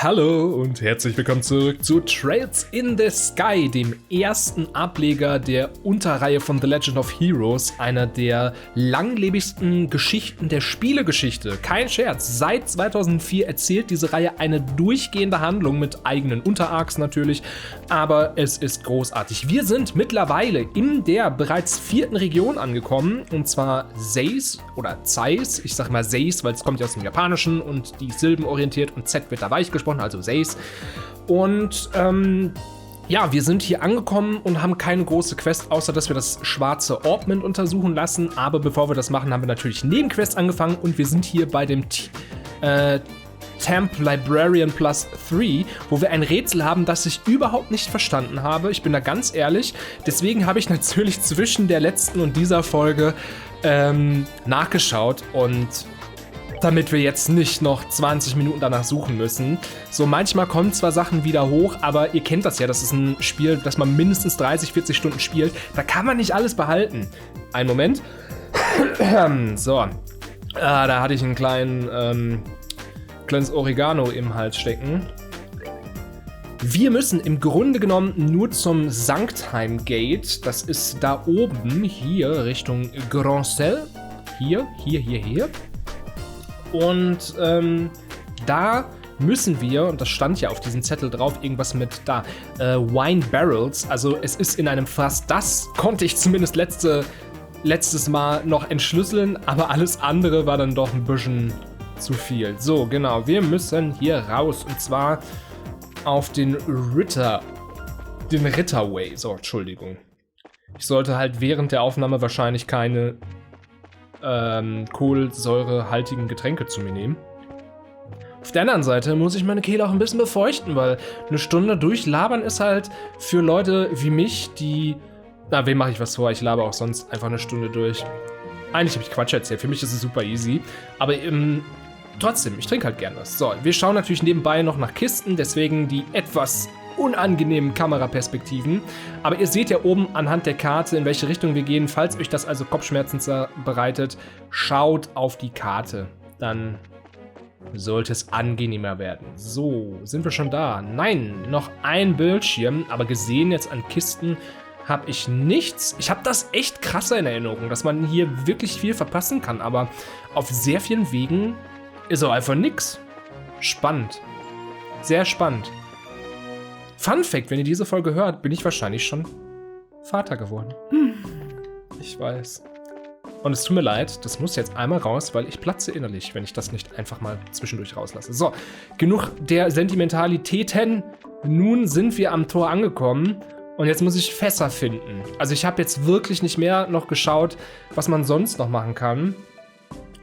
Hallo und herzlich willkommen zurück zu Trails in the Sky, dem ersten Ableger der Unterreihe von The Legend of Heroes, einer der langlebigsten Geschichten der Spielegeschichte. Kein Scherz, seit 2004 erzählt diese Reihe eine durchgehende Handlung mit eigenen Unterarcs natürlich, aber es ist großartig. Wir sind mittlerweile in der bereits 4. Region angekommen, und zwar Seis oder Zeis. Ich sag mal Seis, weil es kommt ja aus dem Japanischen und die Silben orientiert und Z wird da weich gesprochen, also Seis. Und ja, wir sind hier angekommen und haben keine große Quest, außer dass wir das schwarze Orbment untersuchen lassen. Aber bevor wir das machen, haben wir natürlich Nebenquests angefangen und wir sind hier bei dem Temp Librarian Plus 3, wo wir ein Rätsel haben, das ich überhaupt nicht verstanden habe. Ich bin da ganz ehrlich. Deswegen habe ich natürlich zwischen der letzten und dieser Folge nachgeschaut, und damit wir jetzt nicht noch 20 Minuten danach suchen müssen. So, manchmal kommen zwar Sachen wieder hoch, aber ihr kennt das ja, das ist ein Spiel, das man mindestens 30, 40 Stunden spielt. Da kann man nicht alles behalten. Einen Moment. So. Da hatte ich ein kleines Oregano im Hals stecken. Wir müssen im Grunde genommen nur zum Sanktheim Gate. Das ist da oben, hier Richtung Genauer. Hier. Und da müssen wir, und das stand ja auf diesem Zettel drauf, irgendwas mit da, Wine Barrels, also es ist in einem Fass. Das konnte ich zumindest letztes Mal noch entschlüsseln, aber alles andere war dann doch ein bisschen zu viel. So, genau, wir müssen hier raus, und zwar auf den Ritterway. So, Entschuldigung. Ich sollte halt während der Aufnahme wahrscheinlich keine kohlensäurehaltigen Getränke zu mir nehmen. Auf der anderen Seite muss ich meine Kehle auch ein bisschen befeuchten, weil eine Stunde durchlabern ist halt für Leute wie mich, die... Na, wem mache ich was vor? Ich laber auch sonst einfach eine Stunde durch. Eigentlich habe ich Quatsch erzählt, für mich ist es super easy. Aber trotzdem, ich trinke halt gern was. So, wir schauen natürlich nebenbei noch nach Kisten, deswegen die etwas unangenehmen Kameraperspektiven. Aber ihr seht ja oben anhand der Karte, in welche Richtung wir gehen. Falls euch das also Kopfschmerzen bereitet, schaut auf die Karte. Dann sollte es angenehmer werden. So, sind wir schon da? Nein, noch ein Bildschirm, aber gesehen jetzt an Kisten habe ich nichts. Ich habe das echt krasser in Erinnerung, dass man hier wirklich viel verpassen kann, aber auf sehr vielen Wegen ist auch einfach nix. Spannend. Sehr spannend. Fun Fact, wenn ihr diese Folge hört, bin ich wahrscheinlich schon Vater geworden. Ich weiß. Und es tut mir leid, das muss jetzt einmal raus, weil ich platze innerlich, wenn ich das nicht einfach mal zwischendurch rauslasse. So, genug der Sentimentalitäten. Nun sind wir am Tor angekommen und jetzt muss ich Fässer finden. Also ich habe jetzt wirklich nicht mehr noch geschaut, was man sonst noch machen kann.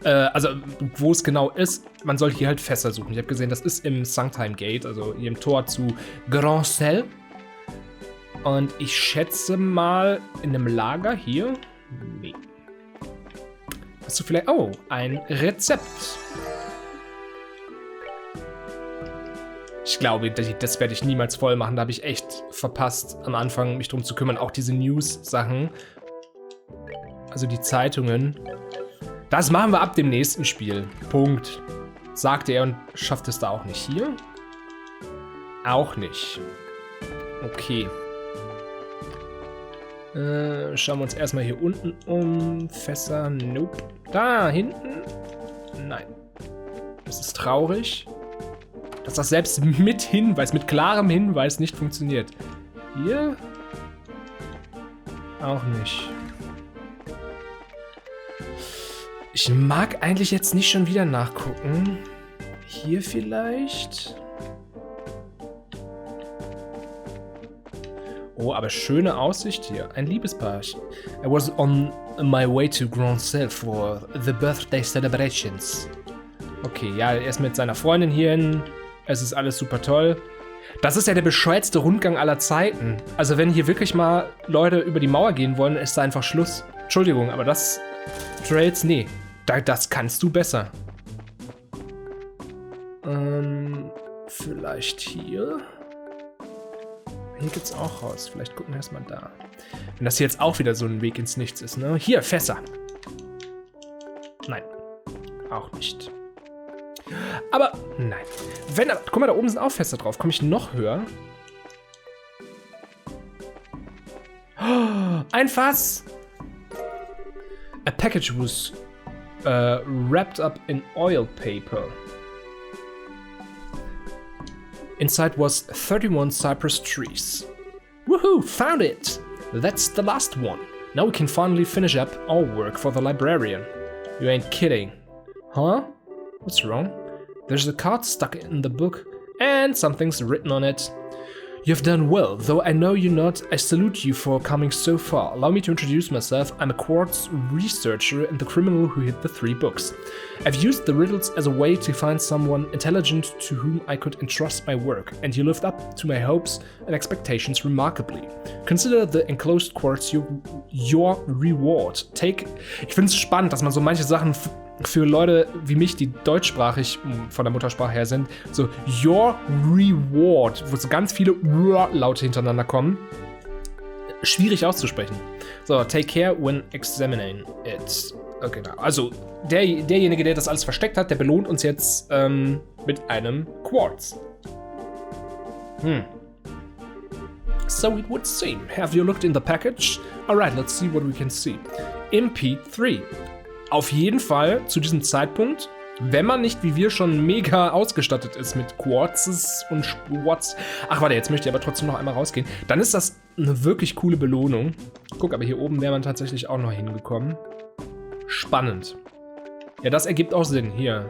Also, wo es genau ist, man soll hier halt Fässer suchen. Ich habe gesehen, das ist im Sanktheim Gate, also hier im Tor zu Genauer. Und ich schätze mal in einem Lager hier. Nee. Hast du vielleicht... Oh, ein Rezept. Ich glaube, das werde ich niemals voll machen. Da habe ich echt verpasst, am Anfang mich drum zu kümmern. Auch diese News-Sachen. Also die Zeitungen. Das machen wir ab dem nächsten Spiel. Punkt. Sagte er und schafft es da auch nicht. Hier? Auch nicht. Okay. Schauen wir uns erstmal hier unten um. Fässer, nope. Da hinten? Nein. Das ist traurig, dass das selbst mit Hinweis, mit klarem Hinweis nicht funktioniert. Hier? Auch nicht. Ich mag eigentlich jetzt nicht schon wieder nachgucken. Hier vielleicht? Oh, aber schöne Aussicht hier. Ein Liebespaar. I was on my way to Genauer for the birthday celebrations. Okay, ja, er ist mit seiner Freundin hierhin. Es ist alles super toll. Das ist ja der bescheuertste Rundgang aller Zeiten. Also wenn hier wirklich mal Leute über die Mauer gehen wollen, ist da einfach Schluss. Entschuldigung, aber das... Trails, nee. Das kannst du besser. Vielleicht hier? Hier geht's auch raus. Vielleicht gucken wir erstmal da. Wenn das hier jetzt auch wieder so ein Weg ins Nichts ist, ne? Hier, Fässer. Nein. Auch nicht. Aber, nein. Guck mal, da oben sind auch Feste drauf. Komme ich noch höher? Oh, ein Fass! A package was wrapped up in oil paper. Inside was 31 cypress trees. Woohoo! Found it! That's the last one. Now we can finally finish up our work for the librarian. You ain't kidding. Huh? What's wrong? There's a card stuck in the book, and something's written on it. You've done well, though I know you're not. I salute you for coming so far. Allow me to introduce myself. I'm a quartz researcher and the criminal who hid the 3 books. I've used the riddles as a way to find someone intelligent to whom I could entrust my work, and you lived up to my hopes and expectations remarkably. Consider the enclosed quartz your reward. Ich finde es spannend, dass man so manche Sachen für Leute wie mich, die deutschsprachig von der Muttersprache her sind, so your reward, wo so ganz viele Laute hintereinander kommen. Schwierig auszusprechen. So, take care when examining it. Okay, genau. Also, derjenige, der das alles versteckt hat, der belohnt uns jetzt mit einem Quartz. So it would seem. Have you looked in the package? Alright, let's see what we can see. MP3. Auf jeden Fall zu diesem Zeitpunkt, wenn man nicht wie wir schon mega ausgestattet ist mit Quartzes und Quartz. Ach warte, jetzt möchte ich aber trotzdem noch einmal rausgehen. Dann ist das eine wirklich coole Belohnung. Guck, aber hier oben wäre man tatsächlich auch noch hingekommen. Spannend. Ja, das ergibt auch Sinn. Hier.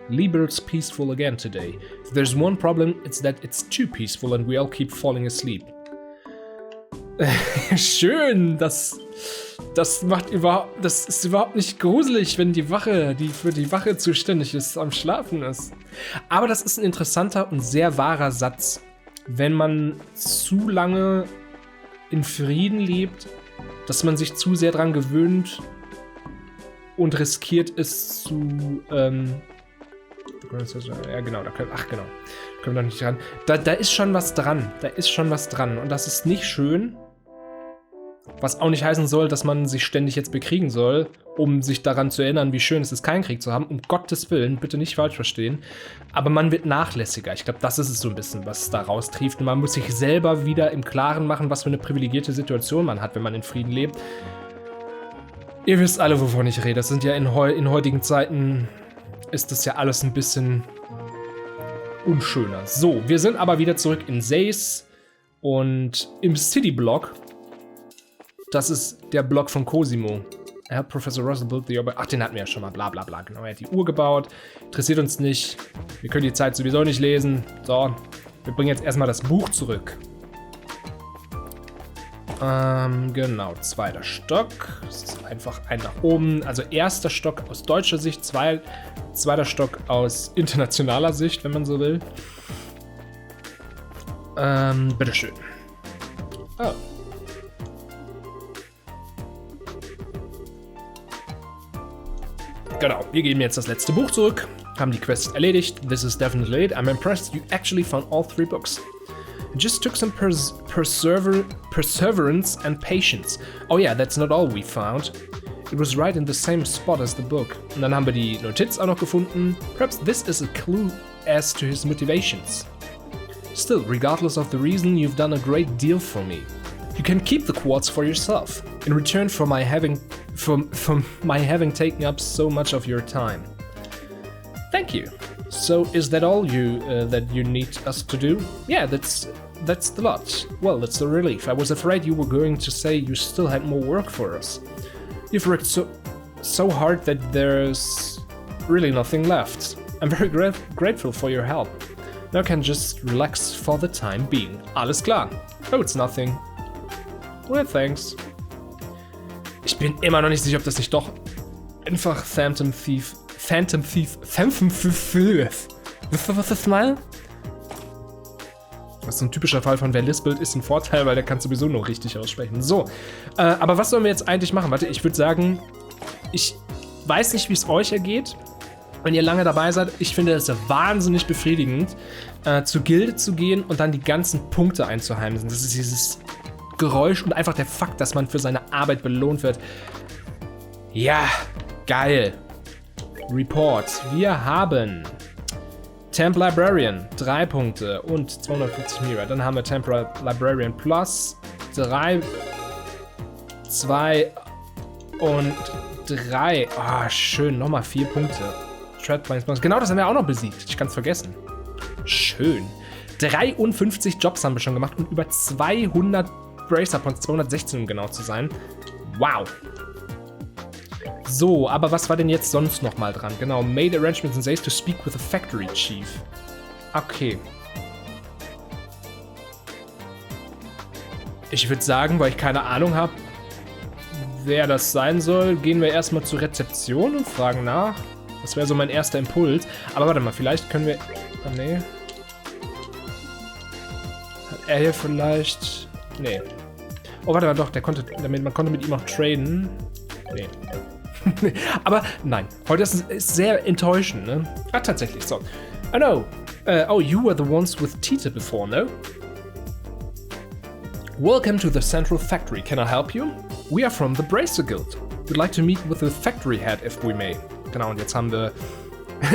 Liber's peaceful again today. If there's one problem, it's that it's too peaceful and we all keep falling asleep. Schön, das ist überhaupt nicht gruselig, wenn die Wache, die für die Wache zuständig ist, am Schlafen ist. Aber das ist ein interessanter und sehr wahrer Satz. Wenn man zu lange in Frieden lebt, dass man sich zu sehr dran gewöhnt und riskiert es zu, ja genau, können wir doch nicht dran. Da ist schon was dran, und das ist nicht schön. Was auch nicht heißen soll, dass man sich ständig jetzt bekriegen soll, um sich daran zu erinnern, wie schön es ist, keinen Krieg zu haben. Um Gottes Willen, bitte nicht falsch verstehen. Aber man wird nachlässiger. Ich glaube, das ist es so ein bisschen, was da raustrieft. Und man muss sich selber wieder im Klaren machen, was für eine privilegierte Situation man hat, wenn man in Frieden lebt. Ihr wisst alle, wovon ich rede. Das sind ja in heutigen Zeiten ist das ja alles ein bisschen unschöner. So, wir sind aber wieder zurück in Seis und im City-Block. Das ist der Block von Cosimo. Er hat Professor Russell built the Ach, den hatten wir ja schon mal, bla bla bla. Genau, er hat die Uhr gebaut. Interessiert uns nicht. Wir können die Zeit sowieso nicht lesen. So, wir bringen jetzt erstmal das Buch zurück. Genau, 2. Stock. Das ist einfach ein nach oben. Also 1. Stock aus deutscher Sicht, 2. Stock aus internationaler Sicht, wenn man so will. Bitteschön. Oh. Genau, wir geben jetzt das letzte Buch zurück, haben die Quest erledigt. This is definitely it. I'm impressed you actually found all 3 books. It just took some perseverance and patience. Oh yeah, that's not all we found. It was right in the same spot as the book. Und dann haben wir die Notiz auch noch gefunden. Perhaps this is a clue as to his motivations. Still, regardless of the reason, you've done a great deal for me. You can keep the quartz for yourself, in return for my having taken up so much of your time. Thank you. So, is that all that you need us to do? Yeah, that's the lot. Well, that's a relief. I was afraid you were going to say you still had more work for us. You've worked so hard that there's really nothing left. I'm very grateful for your help. Now I can just relax for the time being. Alles klar. Oh, it's nothing. Well, thanks. Ich bin immer noch nicht sicher, ob das nicht doch einfach Phantom Thief. Was ist mal? Das ist so ein typischer Fall von wer lispelt, ist ein Vorteil, weil der kann sowieso nur richtig aussprechen. So, aber was sollen wir jetzt eigentlich machen? Warte, ich würde sagen, ich weiß nicht, wie es euch ergeht, wenn ihr lange dabei seid. Ich finde es wahnsinnig befriedigend, zur Gilde zu gehen und dann die ganzen Punkte einzuheimsen. Das ist dieses Geräusch und einfach der Fakt, dass man für seine Arbeit belohnt wird. Ja, geil. Report. Wir haben Temp Librarian, 3 Punkte und 250 Mira. Dann haben wir Temp Librarian Plus, 3, 2 und 3. Ah, schön, nochmal 4 Punkte. Genau, das haben wir auch noch besiegt. Ich kann es vergessen. Schön. 53 Jobs haben wir schon gemacht und über 200 Bracer Points, 216 um genau zu sein. Wow. So, aber was war denn jetzt sonst noch mal dran? Genau, made arrangements and says to speak with the factory chief. Okay. Ich würde sagen, weil ich keine Ahnung habe, wer das sein soll, gehen wir erstmal zur Rezeption und fragen nach. Das wäre so mein erster Impuls. Aber warte mal, vielleicht können wir... Oh, nee. Hat er hier vielleicht... Nee. Oh, warte mal, doch, man konnte mit ihm auch traden. Nee. Aber nein, heute ist es sehr enttäuschend, ne? Ah, tatsächlich, so. Oh no. Oh, you were the ones with Tita before, no? Welcome to the Central Factory. Can I help you? We are from the Bracer Guild. We'd like to meet with the factory head if we may. Genau, und jetzt haben wir...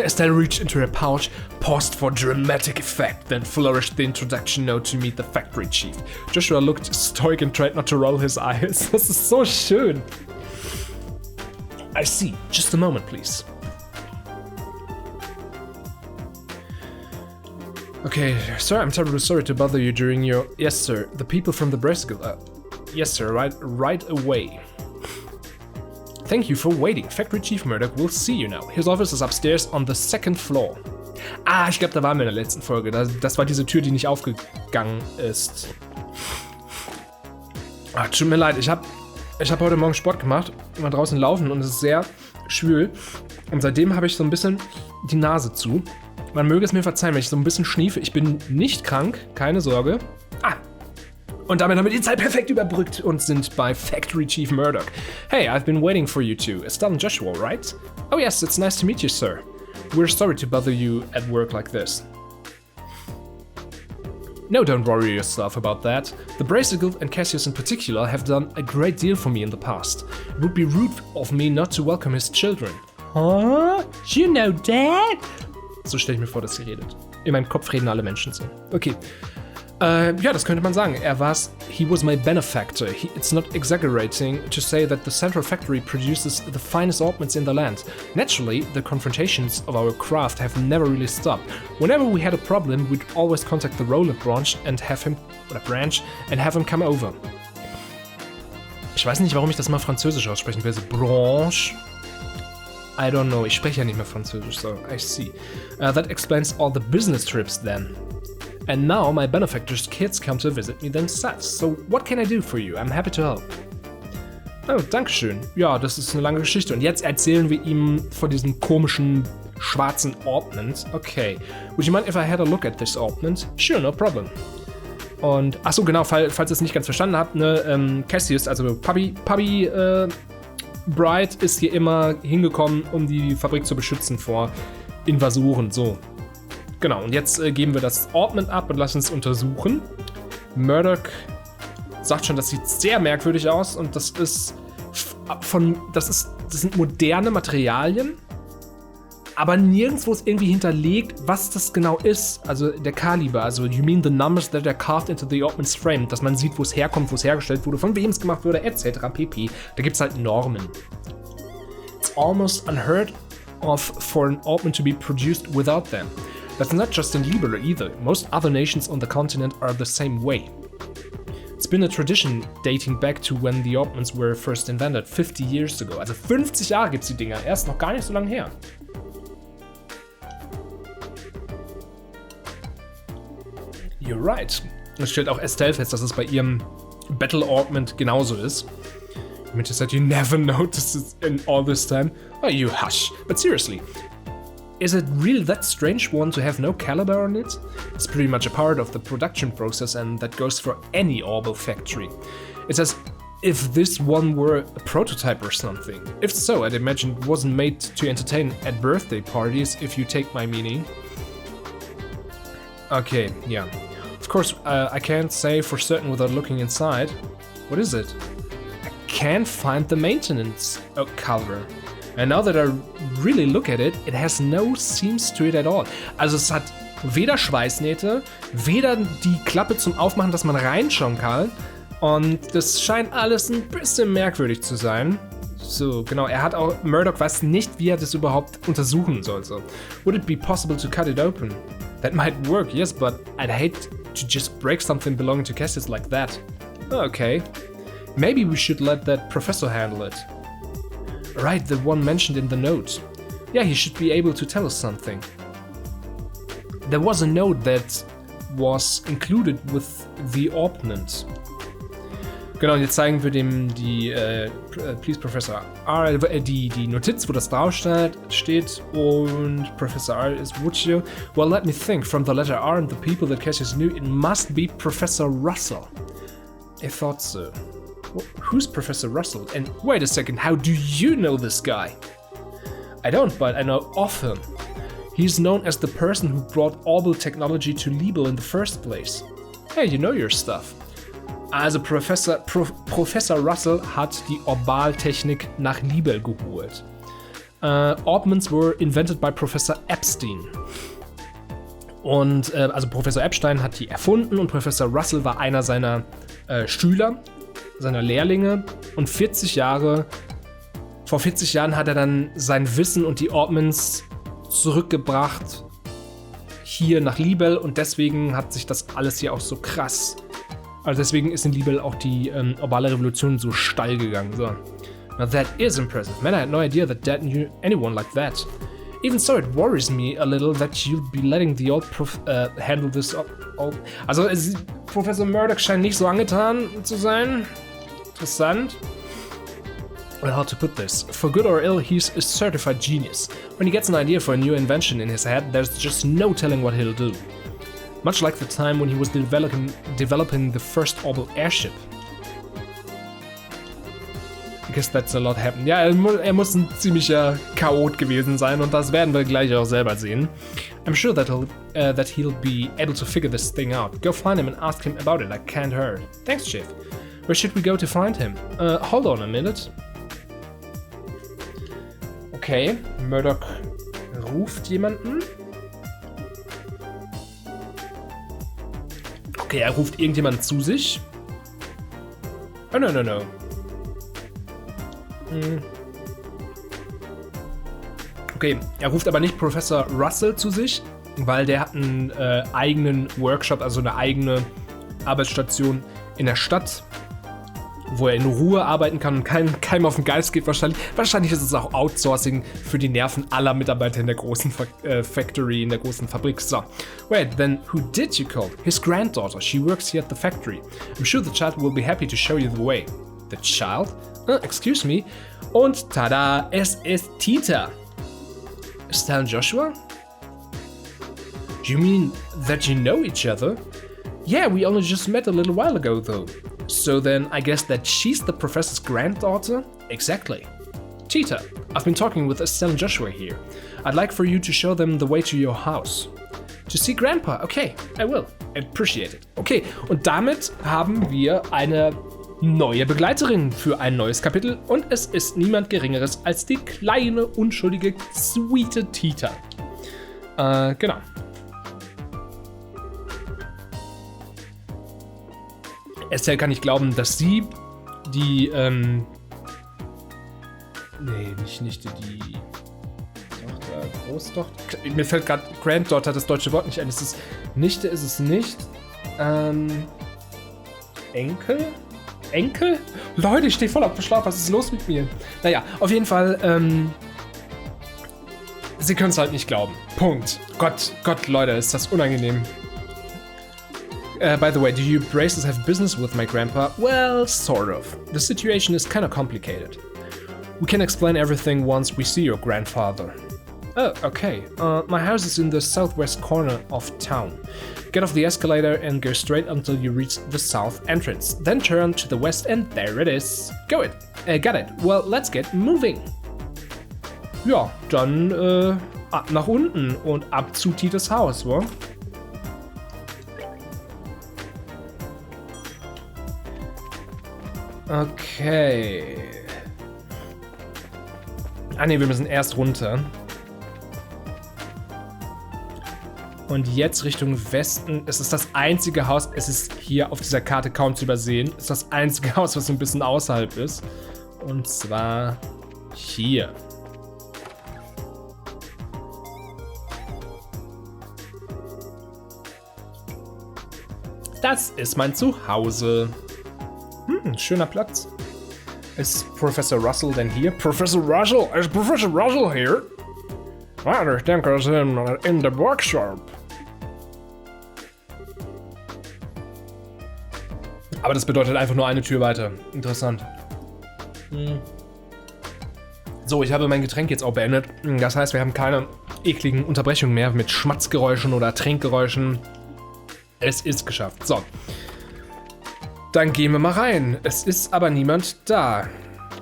Estelle reached into her pouch, paused for dramatic effect, then flourished the introduction note to meet the factory chief. Joshua looked stoic and tried not to roll his eyes. Das ist so schön. I see. Just a moment, please. Okay, sir, I'm terribly sorry to bother you during your... Yes, sir. The people from the Bracer Guild... yes, sir. Right away. Thank you for waiting. Factory Chief Murdoch will see you now. His office is upstairs on the 2nd floor. Ah, ich glaube, da waren wir in der letzten Folge. Das war diese Tür, die nicht aufgegangen ist. Ah, tut mir leid. Ich hab heute Morgen Sport gemacht, mal draußen laufen und es ist sehr schwül. Und seitdem habe ich so ein bisschen die Nase zu. Man möge es mir verzeihen, wenn ich so ein bisschen schniefe. Ich bin nicht krank, keine Sorge. Ah, und damit haben wir die Zeit perfekt überbrückt und sind bei Factory Chief Murdoch. Hey, I've been waiting for you two. Estelle and Joshua, right? Oh yes, it's nice to meet you, sir. We're sorry to bother you at work like this. No, don't worry yourself about that. The Bracer Guild and Cassius in particular have done a great deal for me in the past. It would be rude of me not to welcome his children. Huh? You know Dad? So stelle ich mir vor, dass sie redet. In meinem Kopf reden alle Menschen so. Okay. Ja, das könnte man sagen. He was my benefactor. It's not exaggerating to say that the Central Factory produces the finest ornaments in the land. Naturally, the confrontations of our craft have never really stopped. Whenever we had a problem, we'd always contact the Roland branch and have him come over. Ich weiß nicht, warum ich das mal französisch aussprechen will. So Branche. I don't know. Ich spreche ja nicht mehr Französisch, so I see. That explains all the business trips then. And now my benefactor's kids come to visit me themselves. So what can I do for you? I'm happy to help. Oh, dankeschön. Ja, das ist eine lange Geschichte. Und jetzt erzählen wir ihm von diesem komischen schwarzen Ornament. Okay. Would you mind if I had a look at this ornament? Sure, no problem. Und, achso, genau, falls ihr es nicht ganz verstanden habt, ne, Cassius, also Puppy Bright ist hier immer hingekommen, um die Fabrik zu beschützen vor Invasoren, so. Genau, und jetzt geben wir das Ornament ab und lassen es untersuchen. Murdoch sagt schon, das sieht sehr merkwürdig aus und das sind moderne Materialien, aber nirgendwo ist irgendwie hinterlegt, was das genau ist. Also der Kaliber, also you mean the numbers that are carved into the ornament's frame, dass man sieht, wo es herkommt, wo es hergestellt wurde, von wem es gemacht wurde, etc. pp. Da gibt es halt Normen. It's almost unheard of for an ornament to be produced without them. That's not just in Libera either. Most other nations on the continent are the same way. It's been a tradition dating back to when the ornaments were first invented 50 years ago. Also 50 Jahre gibt's die Dinger, erst noch gar nicht so lange her. You're right. Es stellt auch Estelle fest, dass es bei ihrem Battle Ornament genauso ist. Mitch said you never noticed it in all this time. Oh, you hush. But seriously, is it really that strange one to have no caliber on it? It's pretty much a part of the production process and that goes for any orbal factory. It's as if this one were a prototype or something. If so, I'd imagine it wasn't made to entertain at birthday parties, if you take my meaning. Okay, yeah. Of course, I can't say for certain without looking inside. What is it? I can't find the maintenance cover. And now that I really look at it, it has no seams to it at all. Also es hat weder Schweißnähte, weder die Klappe zum Aufmachen, dass man reinschauen kann. Und das scheint alles ein bisschen merkwürdig zu sein. So, genau, Murdoch weiß nicht, wie er das überhaupt untersuchen soll. So. Would it be possible to cut it open? That might work, yes, but I'd hate to just break something belonging to Cassius like that. Okay. Maybe we should let that professor handle it. Right, the one mentioned in the note. Yeah, he should be able to tell us something. There was a note that was included with the ordnance. Genau, und jetzt zeigen wir dem Please Professor R, die Notiz, wo das drauf steht, und Professor R is would you? Well, let me think. From the letter R and the people that Cassius knew, it must be Professor Russell. I thought so. Who's Professor Russell? And wait a second, how do you know this guy? I don't, but I know of him. He's known as the person who brought Orbital technology to Liebel in the first place. Hey, you know your stuff. Also Professor Russell hat die Orbaltechnik nach Liebel geholt. Orbments were invented by Professor Epstein. Und also Professor Epstein hat die erfunden und Professor Russell war einer seiner Schüler, seiner Lehrlinge. Und vor 40 Jahren hat er dann sein Wissen und die Orbments zurückgebracht hier nach Liebel und deswegen hat sich das alles hier auch so krass. Also deswegen ist in Liebel auch die Orbale Revolution so steil gegangen. So. Now that is impressive. Man, I had no idea that Dad knew anyone like that. Even so, it worries me a little that you'll be letting the old prof handle this all. Also Professor Murdoch scheint nicht so angetan zu sein. Interessant. Well, how to put this? For good or ill, he's a certified genius. When he gets an idea for a new invention in his head, there's just no telling what he'll do. Much like the time when he was developing the first orbital airship. I guess that's a lot happened. Ja, er muss ein ziemlicher Chaot gewesen sein und das werden wir gleich auch selber sehen. I'm sure that he'll be able to figure this thing out. Go find him and ask him about it. I can't hurt. Thanks, Chief. Where should we go to find him? Hold on a minute. Okay, Murdoch ruft jemanden. Okay, er ruft irgendjemanden zu sich. Oh, no. Okay, er ruft aber nicht Professor Russell zu sich, weil der hat einen eigenen Workshop, also eine eigene Arbeitsstation in der Stadt, wo er in Ruhe arbeiten kann und keinem auf den Geist geht wahrscheinlich. Wahrscheinlich ist es auch Outsourcing für die Nerven aller Mitarbeiter in der großen Factory, in der großen Fabrik. So, wait, then who did you call? His granddaughter. She works here at the factory. I'm sure the child will be happy to show you the way. The child? Excuse me. Und tada, es ist Tita. Estelle and Joshua? Do you mean that you know each other? Yeah, we only just met a little while ago though. So then I guess that she's the professor's granddaughter? Exactly. Tita, I've been talking with Estelle and Joshua here. I'd like for you to show them the way to your house. To see Grandpa? Okay, I will. I appreciate it. Okay, und damit haben wir eine neue Begleiterin für ein neues Kapitel und es ist niemand Geringeres als die kleine, unschuldige, sweete Tita. Genau. Estelle kann nicht glauben, dass sie die, nicht die Tochter, Großtochter, mir fällt gerade Granddaughter, das deutsche Wort nicht ein, Nichte ist es nicht, Enkel? Leute, ich stehe voll auf Schlaf, was ist los mit mir? Naja, auf jeden Fall, sie können es halt nicht glauben. Punkt. Gott, Leute, ist das unangenehm. By the way, do you braces have business with my grandpa? Well, sort of. The situation is kind of complicated. We can explain everything once we see your grandfather. Oh, okay. My house is in the southwest corner of town. Get off the escalator and go straight until you reach the south entrance. Then turn to the west and there it is. Got it. Well, let's get moving. Ja, dann ab nach unten und ab zu Titas Haus, wa? Okay. Ah ne, wir müssen erst runter. Und jetzt Richtung Westen. Es ist das einzige Haus, es ist hier auf dieser Karte kaum zu übersehen. Es ist das einzige Haus, was so ein bisschen außerhalb ist. Und zwar hier. Das ist mein Zuhause. Schöner Platz. Ist Professor Russell denn hier? Professor Russell? Is Professor Russell here? I think I was in the workshop. Aber das bedeutet einfach nur eine Tür weiter. Interessant. So, ich habe mein Getränk jetzt auch beendet. Das heißt, wir haben keine ekligen Unterbrechungen mehr mit Schmatzgeräuschen oder Trinkgeräuschen. Es ist geschafft. So. Dann gehen wir mal rein. Es ist aber niemand da.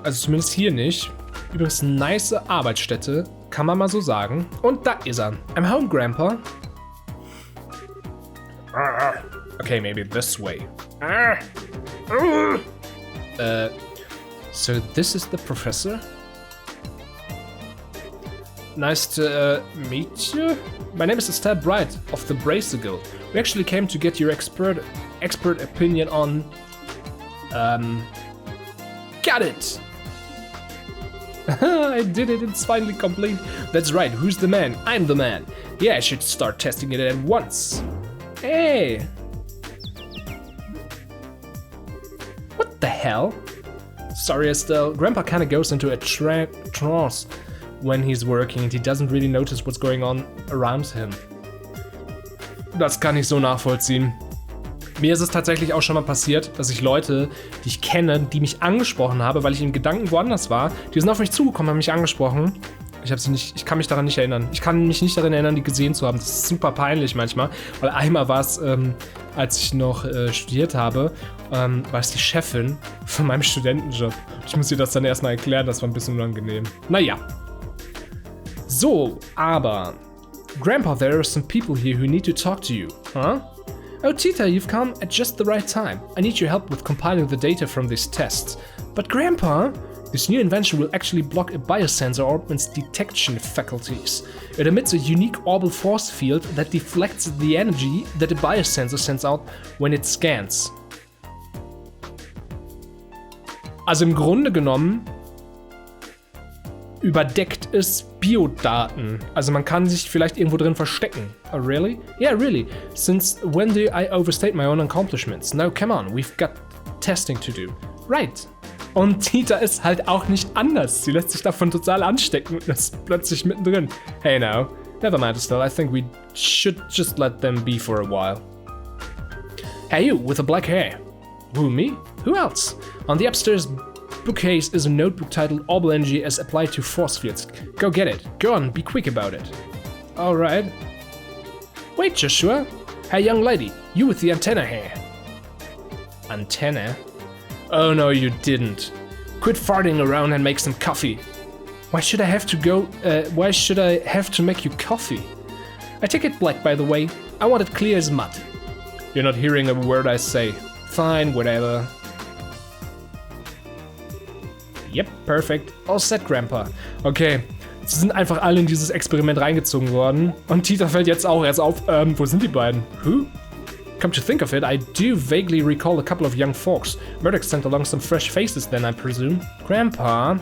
Also zumindest hier nicht. Übrigens eine nice Arbeitsstätte, kann man mal so sagen. Und da ist er. I'm home, Grandpa. Okay, maybe this way. So this is the professor? Nice to meet you. My name is Stadt Bright of the Branche Guild. We actually came to get your expert opinion on. Got it. I did it. It's finally complete. That's right. Who's the man? I'm the man. Yeah, I should start testing it at once. Hey. What the hell? Sorry, Estelle. Grandpa kind of goes into a trance when he's working and he doesn't really notice what's going on around him. Das kann ich so nachvollziehen. Mir ist es tatsächlich auch schon mal passiert, dass ich Leute, die ich kenne, die mich angesprochen habe, weil ich in Gedanken woanders war, die sind auf mich zugekommen, haben mich angesprochen. Ich kann mich daran nicht erinnern. Ich kann mich nicht daran erinnern, die gesehen zu haben. Das ist super peinlich manchmal, weil einmal war es, als ich noch studiert habe, war es die Chefin von meinem Studentenjob. Ich muss ihr das dann erstmal erklären, das war ein bisschen unangenehm. Naja. So, aber Grandpa, there are some people here who need to talk to you, huh? Oh, Tita, you've come at just the right time. I need your help with compiling the data from these tests. But Grandpa, this new invention will actually block a biosensor orbit's detection faculties. It emits a unique orbital force field that deflects the energy that a biosensor sends out when it scans. Also im Grunde genommen überdeckt es Biodaten. Also man kann sich vielleicht irgendwo drin verstecken. Oh, really? Yeah, really. Since when do I overstate my own accomplishments? No, come on, we've got testing to do. Right. Und Tita ist halt auch nicht anders. Sie lässt sich davon total anstecken und ist plötzlich mittendrin. Hey now, never mind, Estelle. I think we should just let them be for a while. Hey you, with the black hair. Who, me? Who else? On the upstairs bookcase is a notebook titled Orbital Energy as Applied to Force Fields. Go get it. Go on, be quick about it. Alright. Wait, Joshua. Hey, young lady, you with the antenna hair. Antenna? Oh no, you didn't. Quit farting around and make some coffee. Why should I have to make you coffee? I take it black, by the way. I want it clear as mud. You're not hearing a word I say. Fine, whatever. Yep, perfect. All set, Grandpa. Okay, sie sind einfach alle in dieses Experiment reingezogen worden. Und Tita fällt jetzt auch erst auf. Wo sind die beiden? Who? Come to think of it, I do vaguely recall a couple of young folks. Murdoch sent along some fresh faces then, I presume. Grandpa?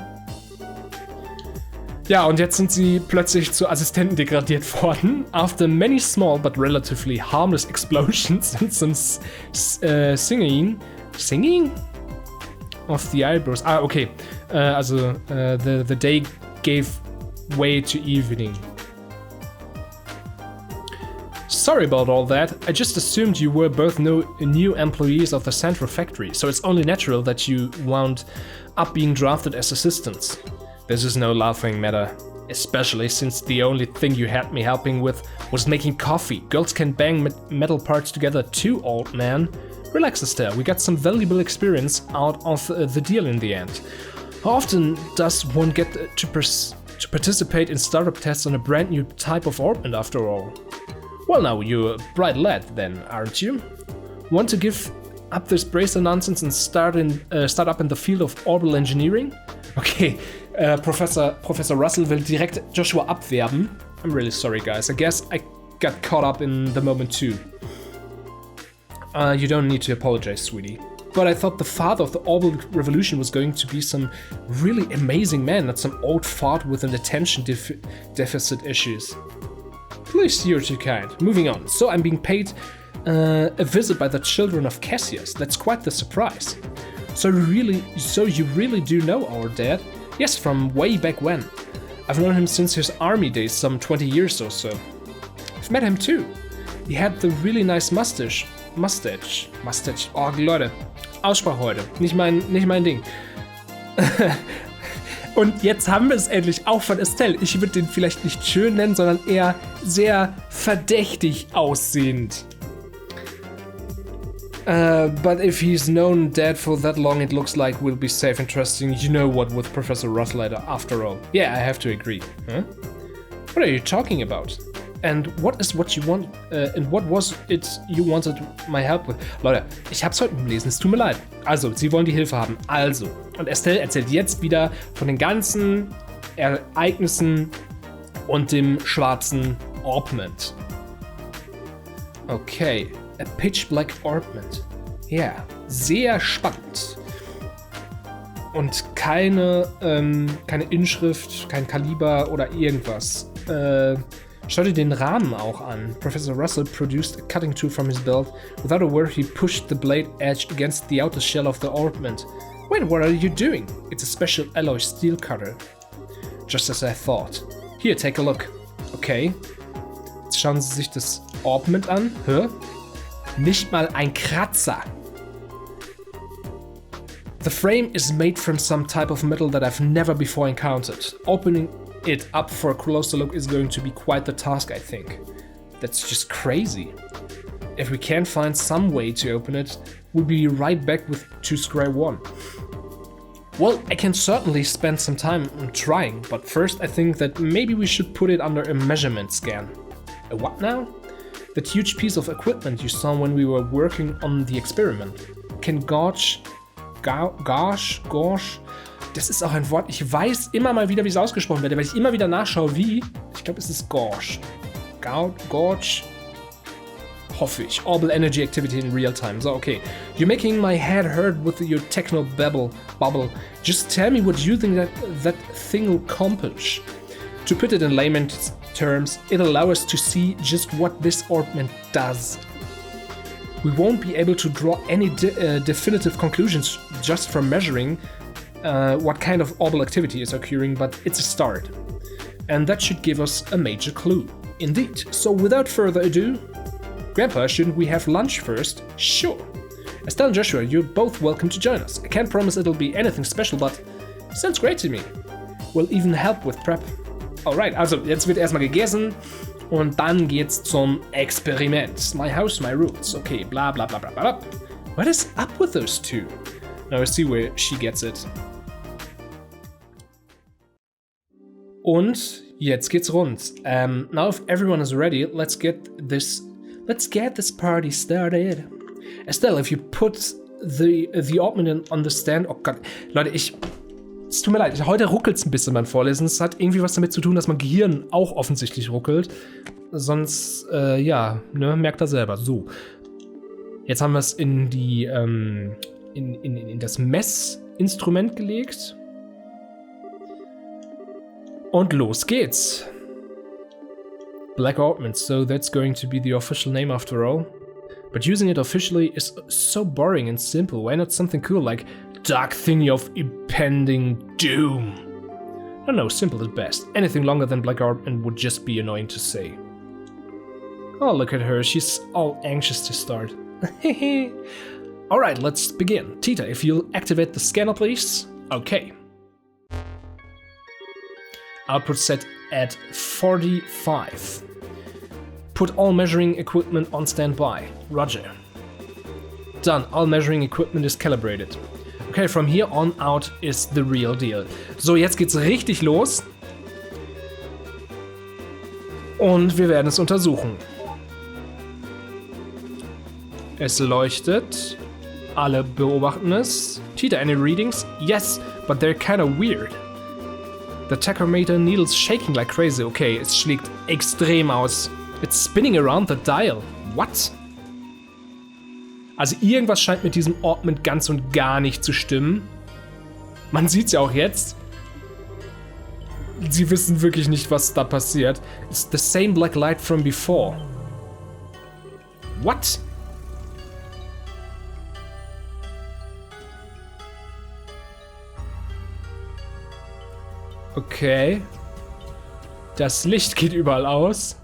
Ja, und jetzt sind sie plötzlich zu Assistenten degradiert worden. After many small but relatively harmless explosions and some singing of the eyebrows. Ah, okay. The day gave way to evening. Sorry about all that. I just assumed you were both new employees of the Central Factory, so it's only natural that you wound up being drafted as assistants. This is no laughing matter, especially since the only thing you had me helping with was making coffee. Girls can bang metal parts together too, old man. Relax, Estelle, we got some valuable experience out of the deal in the end. How often does one get to participate in startup tests on a brand new type of orbit after all? Well now, you're a bright lad then, aren't you? Want to give up this bracer nonsense and start up in the field of orbital engineering? Okay, Professor Russell will direkt Joshua abwerben. I'm really sorry, guys. I guess I got caught up in the moment too. You don't need to apologize, sweetie. But I thought the father of the Orbital Revolution was going to be some really amazing man, not some old fart with an attention deficit issues. Please, you're too kind. Moving on. So I'm being paid a visit by the children of Cassius. That's quite the surprise. So you really do know our dad? Yes, from way back when. I've known him since his army days, some 20 years or so. I've met him too. He had the really nice mustache. Oh, Leute. Aussprache heute. Nicht mein Ding. Und jetzt haben wir es endlich auch von Estelle. Ich würde den vielleicht nicht schön nennen, sondern eher sehr verdächtig aussehend. But if he's known Dad for that long, it looks like we'll be safe and trusting. You know what with Professor Russell after all. Yeah, I have to agree. Huh? What are you talking about? And what is what you want? And what was it you wanted my help with? Leute, ich hab's heute im Lesen, es tut mir leid. Also, sie wollen die Hilfe haben. Also. Und Estelle erzählt jetzt wieder von den ganzen Ereignissen und dem schwarzen Orbment. Okay. A pitch black orbment. Ja, yeah. Sehr spannend. Und keine Inschrift, kein Kaliber oder irgendwas. Schau dir den Rahmen auch an. Professor Russell produced a cutting tool from his belt. Without a word, he pushed the blade edge against the outer shell of the orbment. Wait, what are you doing? It's a special alloy steel cutter. Just as I thought. Here, take a look. Okay. Jetzt schauen Sie sich das Orbment an. Hä? Nicht mal ein Kratzer. The frame is made from some type of metal that I've never before encountered. Opening it up for a closer look is going to be quite the task, I think. That's just crazy. If we can't find some way to open it, we'll be right back to square one. Well, I can certainly spend some time trying, but first I think that maybe we should put it under a measurement scan. A what now? That huge piece of equipment you saw when we were working on the experiment. Can gauge, das ist auch ein Wort, ich weiß immer mal wieder, wie es ausgesprochen wird, weil ich immer wieder nachschaue, wie. Ich glaube, es ist gauge. Gauge. Hoffe ich. Orbital Energy Activity in real time. So, okay. You're making my head hurt with your techno bubble. Just tell me what you think that thing will accomplish. To put it in layman's terms, it'll allow us to see just what this orbment does. We won't be able to draw any definitive conclusions just from measuring what kind of orbital activity is occurring, but it's a start. And that should give us a major clue. Indeed. So without further ado, Grandpa, shouldn't we have lunch first? Sure. Estelle and Joshua, you're both welcome to join us. I can't promise it'll be anything special, but sounds great to me. We'll even help with prep. Alright, also jetzt wird erstmal gegessen und dann geht's zum Experiment. My house, my rules. Okay, bla bla bla bla bla. What is up with those two? Now I see where she gets it. Und jetzt geht's rund. Now if everyone is ready, let's get this party started. Estelle, if you put the orbment on the stand. Oh Gott, Leute, es tut mir leid, heute ruckelt es ein bisschen beim Vorlesen. Es hat irgendwie was damit zu tun, dass mein Gehirn auch offensichtlich ruckelt. Sonst, merkt er selber. So. Jetzt haben wir es in die, in das Messinstrument gelegt. Und los geht's. Black Orbment, so that's going to be the official name after all. But using it officially is so boring and simple. Why not something cool like Dark Thingy of Impending Doom? No, simple at best. Anything longer than Black Orbment would just be annoying to say. Oh, look at her. She's all anxious to start. Alright, let's begin. Tita, if you'll activate the scanner, please. Okay. Output set at 45. Put all measuring equipment on standby. Roger. Done. All measuring equipment is calibrated. Okay, from here on out is the real deal. So, jetzt geht's richtig los. Und wir werden es untersuchen. Es leuchtet. Alle beobachten es. Tita, any readings? Yes, but they're kinda weird. The tachometer needle's shaking like crazy. Okay, es schlägt extrem aus. It's spinning around the dial. What? Also irgendwas scheint mit diesem Orbment ganz und gar nicht zu stimmen. Man sieht's ja auch jetzt. Sie wissen wirklich nicht, was da passiert. It's the same black light from before. What? Okay. Das Licht geht überall aus.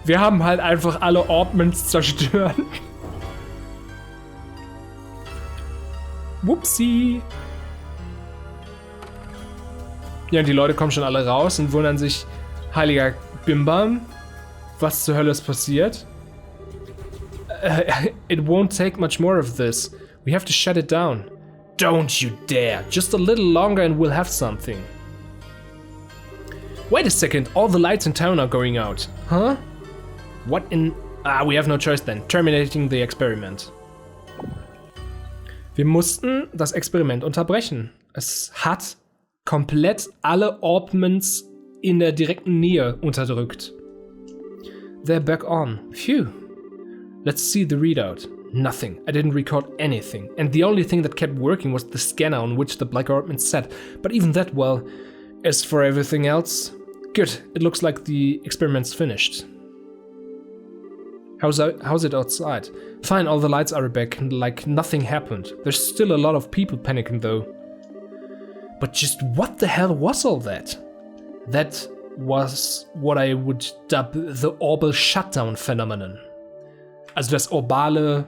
Wir haben halt einfach alle Orbments zerstört. Whoopsie. Ja, und die Leute kommen schon alle raus und wundern sich, heiliger Bimbam, was zur Hölle ist passiert? It won't take much more of this. We have to shut it down. Don't you dare. Just a little longer and we'll have something. Wait a second, all the lights in town are going out. Huh? What in... we have no choice then. Terminating the experiment. Wir mussten das Experiment unterbrechen. Es hat komplett alle Orbments in der direkten Nähe unterdrückt. They're back on. Phew. Let's see the readout. Nothing. I didn't record anything. And the only thing that kept working was the scanner on which the black orbment sat. But even that, well, as for everything else... Good. It looks like the experiment's finished. How's it outside? Fine, all the lights are back, like nothing happened. There's still a lot of people panicking though. But just what the hell was all that? That was what I would dub the orbal shutdown phenomenon. Also das orbale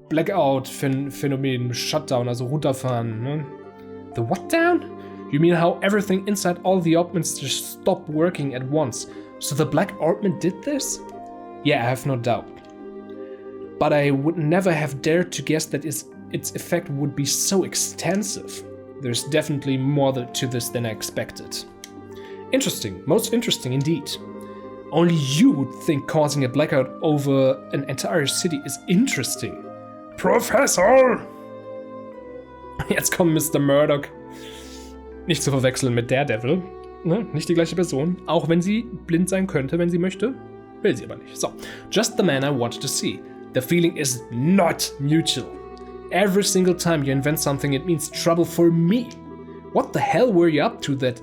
Blackout-Phänomen, Shutdown, also runterfahren, ne? The what down? You mean how everything inside all the orbments just stopped working at once? So the black orbment did this? Yeah, I have no doubt. But I would never have dared to guess that its effect would be so extensive. There's definitely more to this than I expected. Interesting, most interesting indeed. Only you would think causing a blackout over an entire city is interesting. Professor! Jetzt kommt Mr. Murdoch. Nicht zu verwechseln mit Daredevil. Ne? Nicht die gleiche Person. Auch wenn sie blind sein könnte, wenn sie möchte. Will sie aber nicht. So. Just the man I wanted to see. The feeling is not mutual. Every single time you invent something, it means trouble for me. What the hell were you up to that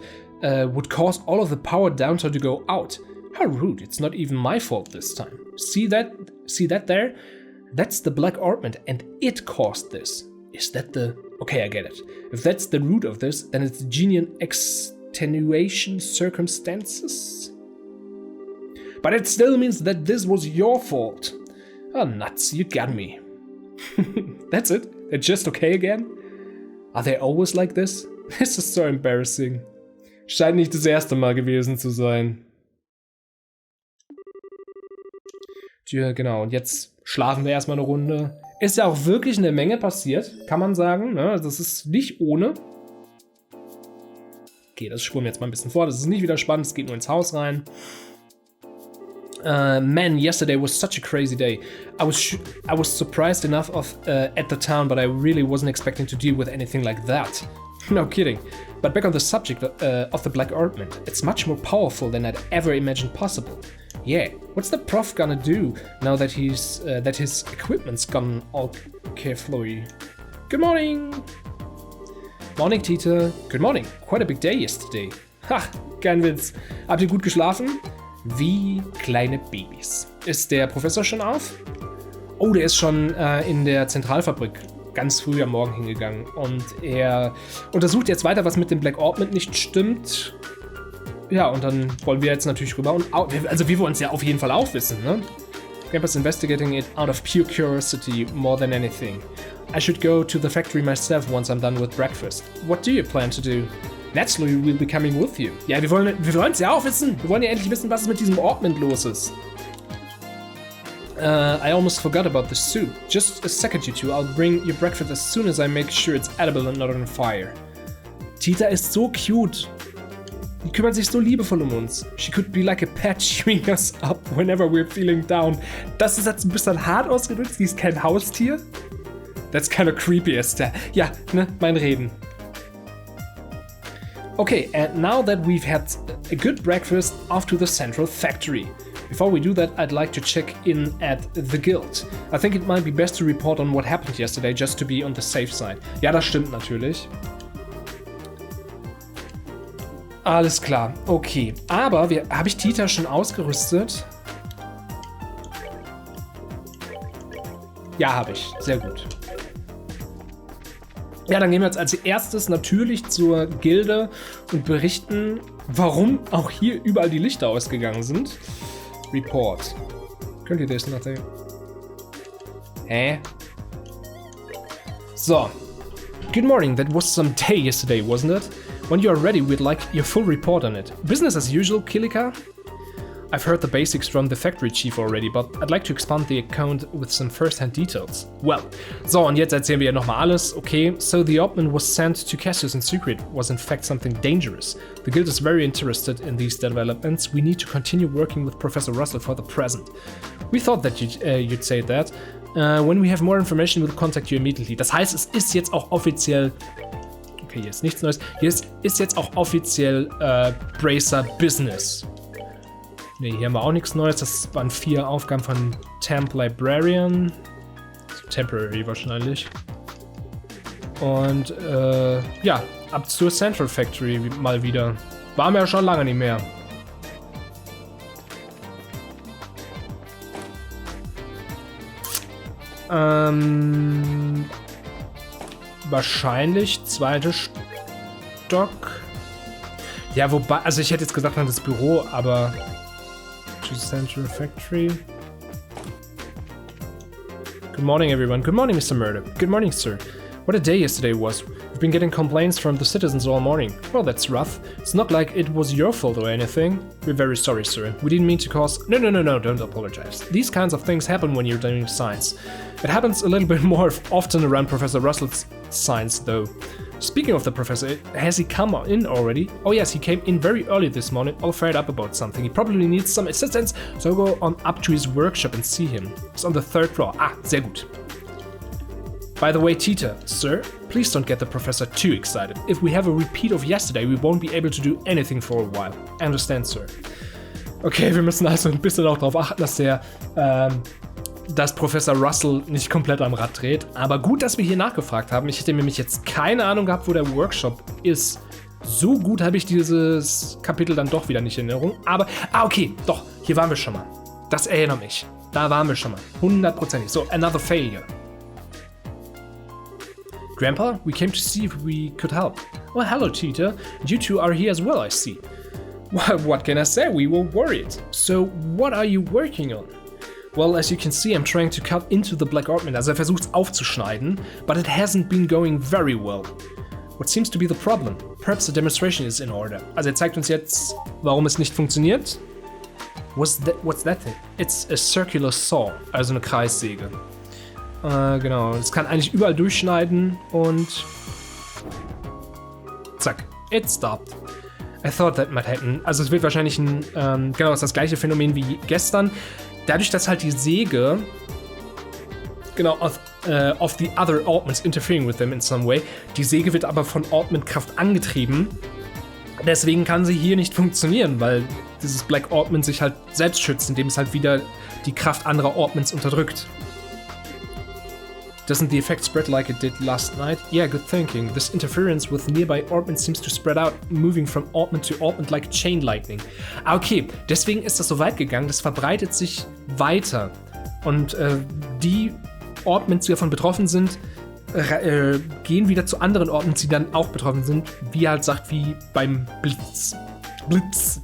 would cause all of the power downtown to go out? How rude. It's not even my fault this time. See that there? That's the black orbment and it caused this. Is that the... Okay, I get it. If that's the root of this, then it's genuine extenuation circumstances. But it still means that this was your fault. Oh, nuts, you got me. That's it? They're just okay again? Are they always like this? This is so embarrassing. Scheint nicht das erste Mal gewesen zu sein. Tja, genau. Und jetzt schlafen wir erstmal eine Runde. Ist ja auch wirklich eine Menge passiert, kann man sagen. Ne? Das ist nicht ohne. Okay, das spuren wir jetzt mal ein bisschen vor. Das ist nicht wieder spannend, es geht nur ins Haus rein. Man, yesterday was such a crazy day. I was surprised enough at the town, but I really wasn't expecting to deal with anything like that. No kidding. But back on the subject of the black orbment, it's much more powerful than I'd ever imagined possible. Yeah, what's the prof gonna do now that his equipment's gone all carefully? Good morning! Morning, Tita. Good morning. Quite a big day yesterday. Ha, kein Witz. Habt ihr gut geschlafen? Wie kleine Babys. Ist der Professor schon auf? Oh, der ist schon in der Zentralfabrik ganz früh am Morgen hingegangen. Und er untersucht jetzt weiter, was mit dem Black Orbment nicht stimmt. Ja, und dann wollen wir jetzt natürlich rüber. Also wir wollen es ja auf jeden Fall auch wissen, ne? Campus investigating it out of pure curiosity more than anything. I should go to the factory myself once I'm done with breakfast. What do you plan to do? Naturally, we'll be coming with you. Ja, wir wollen es ja auch wissen. Wir wollen ja endlich wissen, was mit diesem Orbment los ist. I almost forgot about the soup. Just a second, you two. I'll bring your breakfast as soon as I make sure it's edible and not on fire. Tita ist so cute. Die kümmert sich so liebevoll um uns. She could be like a pet chewing us up whenever we're feeling down. Das ist jetzt ein bisschen hart ausgedrückt. Sie ist kein Haustier. That's kind of creepy, Esther. Ja, ne, mein Reden. Okay, and now that we've had a good breakfast, off to the central factory. Before we do that, I'd like to check in at the guild. I think it might be best to report on what happened yesterday, just to be on the safe side. Ja, das stimmt natürlich. Alles klar, okay. Aber habe ich Tita schon ausgerüstet? Ja, habe ich. Sehr gut. Ja, dann gehen wir jetzt als erstes natürlich zur Gilde und berichten, warum auch hier überall die Lichter ausgegangen sind. Report. Könnt ihr das noch sehen? Hä? So. Good morning, that was some day yesterday, wasn't it? When you are ready, we'd like your full report on it. Business as usual, Kilika? I've heard the basics from the factory chief already, but I'd like to expand the account with some first-hand details. Well, so, und jetzt erzählen wir ja nochmal alles. Okay, so the ointment was sent to Cassius in secret was in fact something dangerous. The guild is very interested in these developments. We need to continue working with Professor Russell for the present. We thought that you'd say that. When we have more information, we'll contact you immediately. Das heißt, es ist jetzt auch offiziell... Okay, hier ist nichts Neues. Hier ist jetzt auch offiziell Bracer Business. Ne, hier haben wir auch nichts Neues. Das waren 4 Aufgaben von Temp Librarian. Temporary wahrscheinlich. Und ja, ab zur Central Factory mal wieder. Waren wir ja schon lange nicht mehr. Wahrscheinlich 2. Stock. Ja, wobei, also ich hätte jetzt gesagt, das Büro, aber to Central Factory. Good morning, everyone. Good morning, Mr. Murder. Good morning, sir. What a day yesterday was. We've been getting complaints from the citizens all morning. Well, that's rough. It's not like it was your fault or anything. We're very sorry, sir. We didn't mean to cause... No, don't apologize. These kinds of things happen when you're doing science. It happens a little bit more often around Professor Russell's science, though. Speaking of the professor, has he come in already? Oh yes, he came in very early this morning, all fired up about something. He probably needs some assistance, so I'll go on up to his workshop and see him. It's on the 3rd floor. Ah, sehr gut. By the way, Tita, sir, please don't get the professor too excited. If we have a repeat of yesterday, we won't be able to do anything for a while. I understand, sir. Okay, wir müssen also ein bisschen auch darauf achten, dass Professor Russell nicht komplett am Rad dreht. Aber gut, dass wir hier nachgefragt haben. Ich hätte nämlich jetzt keine Ahnung gehabt, wo der Workshop ist. So gut habe ich dieses Kapitel dann doch wieder nicht in Erinnerung. Aber, okay, doch, hier waren wir schon mal. Das erinnert mich. Da waren wir schon mal. 100%. So, another failure. Grandpa, we came to see if we could help. Well, hello, Tita. You two are here as well, I see. Well, what can I say? We were worried. So, what are you working on? Well, as you can see, I'm trying to cut into the black ointment. Also, versucht's aufzuschneiden, but it hasn't been going very well. What seems to be the problem? Perhaps the demonstration is in order. Also, zeigt uns jetzt, warum es nicht funktioniert. What's that thing? It's a circular saw, also eine Kreissäge. Genau, es kann eigentlich überall durchschneiden und zack, it stopped. I thought that might happen. Also es wird wahrscheinlich genau das gleiche Phänomen wie gestern. Dadurch, dass halt die Säge genau of the other ointments interfering with them in some way. Die Säge wird aber von Ointment-Kraft angetrieben. Deswegen kann sie hier nicht funktionieren, weil dieses Black Ointment sich halt selbst schützt, indem es halt wieder die Kraft anderer Ointments unterdrückt. Doesn't the effect spread like it did last night? Yeah, good thinking. This interference with nearby ointment seems to spread out, moving from ointment to ointment like chain lightning. Okay, deswegen ist das so weit gegangen, das verbreitet sich weiter. Und die Ointments, die davon betroffen sind, gehen wieder zu anderen Ointments, die dann auch betroffen sind, wie er halt sagt, wie beim Blitz. Blitz.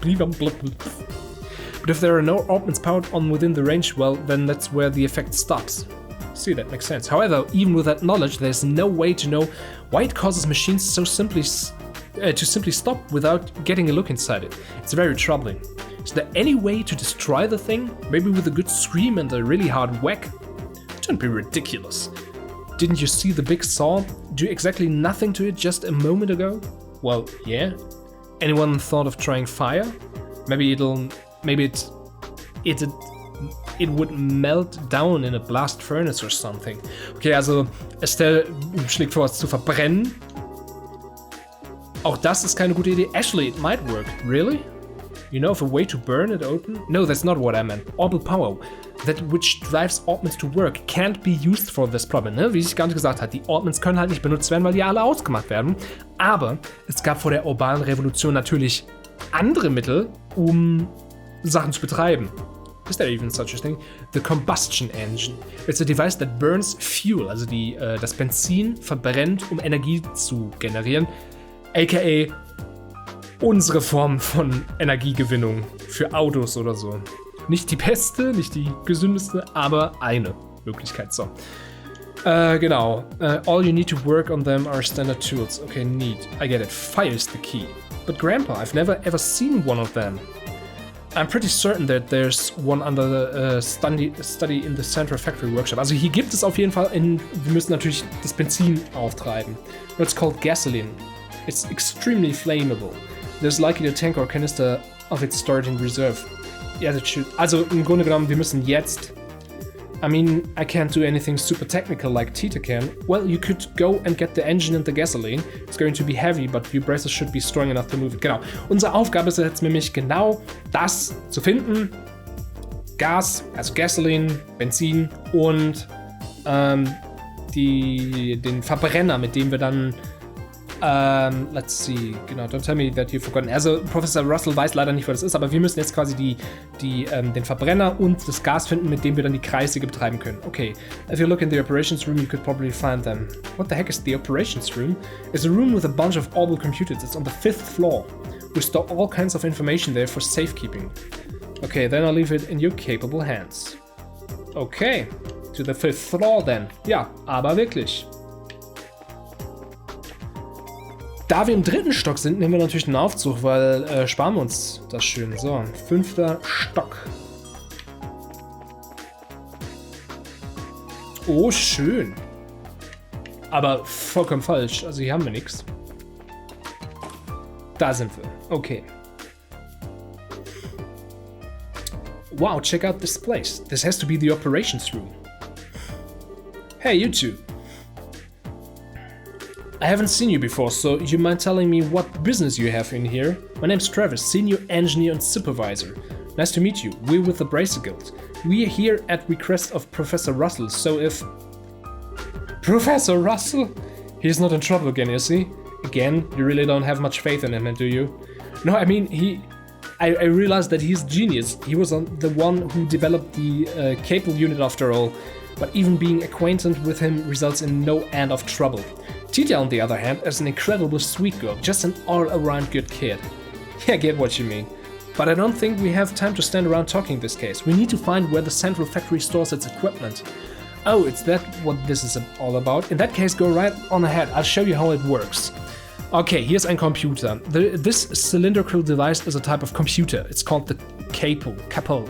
But if there are no ointments powered on within the range, well, then that's where the effect stops. See, that makes sense. However, even with that knowledge, there's no way to know why it causes machines so simply stop without getting a look inside it. It's very troubling. Is there any way to destroy the thing? Maybe with a good scream and a really hard whack? Don't be ridiculous. Didn't you see the big saw do exactly nothing to it just a moment ago? Well, yeah. Anyone thought of trying fire? Maybe it would melt down in a blast furnace or something. Okay, also Estelle schlägt vor, es zu verbrennen. auch das ist keine gute Idee. Actually, it might work. Really? You know of a way to burn it open? No, that's not what I meant. Orbital power, that which drives Ordnance to work, can't be used for this problem. Ne? Wie ich gar nicht gesagt habe, die Ordnance können halt nicht benutzt werden, weil die alle ausgemacht werden. Aber es gab vor der urbanen Revolution natürlich andere Mittel, um Sachen zu betreiben. Is there even such a thing? The combustion engine. It's a device that burns fuel, also das Benzin verbrennt, um Energie zu generieren. AKA unsere Form von Energiegewinnung für Autos oder so. Nicht die beste, nicht die gesündeste, aber eine Möglichkeit. So. Genau. All you need to work on them are standard tools. Okay, neat. I get it. Fire is the key. But Grandpa, I've never ever seen one of them. I'm pretty certain that there's one under the study in the Central Factory Workshop. Also hier gibt es auf jeden Fall, wir müssen natürlich das Benzin auftreiben. It's called gasoline. It's extremely flammable. There's likely a tank or canister of it stored in reserve. Yeah, that should. Also im Grunde genommen, wir müssen jetzt. I mean, I can't do anything super technical like Tita can. Well, you could go and get the engine and the gasoline. It's going to be heavy, but your braces should be strong enough to move it. Genau. Unsere Aufgabe ist jetzt nämlich genau das zu finden. Gas, also Gasoline, Benzin und den Verbrenner, mit dem wir dann let's see, genau, don't tell me that you've forgotten. Also Professor Russell weiß leider nicht, was das ist, aber wir müssen jetzt quasi den Verbrenner und das Gas finden, mit dem wir dann die Kreissäge betreiben können. Okay, if you look in the operations room, you could probably find them. What the heck is the operations room? It's a room with a bunch of orbital computers. It's on the 5th floor. We store all kinds of information there for safekeeping. Okay, then I'll leave it in your capable hands. Okay, to the 5th floor then. Ja, aber wirklich. Da wir im 3. Stock sind, nehmen wir natürlich einen Aufzug, weil sparen wir uns das schön. So, 5. Stock. Oh, schön. Aber vollkommen falsch. Also hier haben wir nichts. Da sind wir. Okay. Wow, check out this place. This has to be the operations room. Hey, you two. I haven't seen you before, so you mind telling me what business you have in here? My name's Travis, Senior Engineer and Supervisor. Nice to meet you. We're with the Bracer Guild. We're here at request of Professor Russell, so if... Professor Russell? He's not in trouble again, is he? Again, you really don't have much faith in him, do you? No, I mean, I realized that he's genius. He was the one who developed the cable unit after all. But even being acquainted with him results in no end of trouble. Tita, on the other hand, is an incredible sweet girl, just an all-around good kid. Yeah, I get what you mean. But I don't think we have time to stand around talking this case. We need to find where the Central Factory stores its equipment. Oh, it's that what this is all about? In that case, go right on ahead. I'll show you how it works. Okay, here's a computer. This cylindrical device is a type of computer. It's called the capo.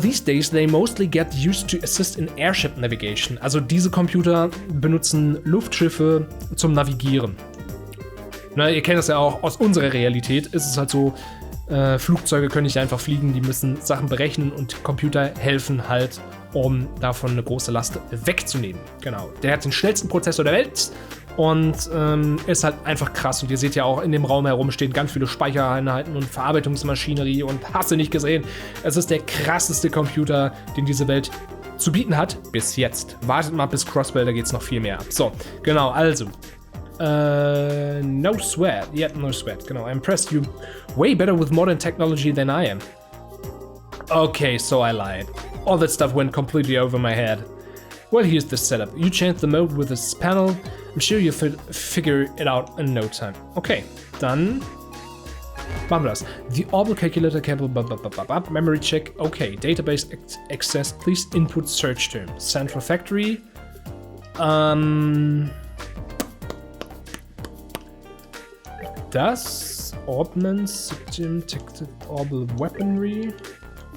These days they mostly get used to assist in airship navigation. Also diese Computer benutzen Luftschiffe zum Navigieren. Na, ihr kennt das ja auch aus unserer Realität. Ist es halt so, Flugzeuge können nicht einfach fliegen, die müssen Sachen berechnen und Computer helfen halt, um davon eine große Last wegzunehmen. Genau. Der hat den schnellsten Prozessor der Welt und ist halt einfach krass. Und ihr seht ja auch, in dem Raum herum stehen ganz viele Speichereinheiten und Verarbeitungsmaschinerie und hast du nicht gesehen. Es ist der krasseste Computer, den diese Welt zu bieten hat, bis jetzt. Wartet mal bis Crossbell, da geht's noch viel mehr ab. So, genau, also. No sweat. Yeah, no sweat. Genau, I'm impressed. You way better with modern technology than I am. Okay, so I lied. All that stuff went completely over my head. Well, here's the setup. You change the mode with this panel. I'm sure you'll figure it out in no time. Okay, dann machen wir das. The orbital calculator cable, memory check. Okay, database access. Please input search term. Central Factory. Das Ordnance Detected Orbital Weaponry.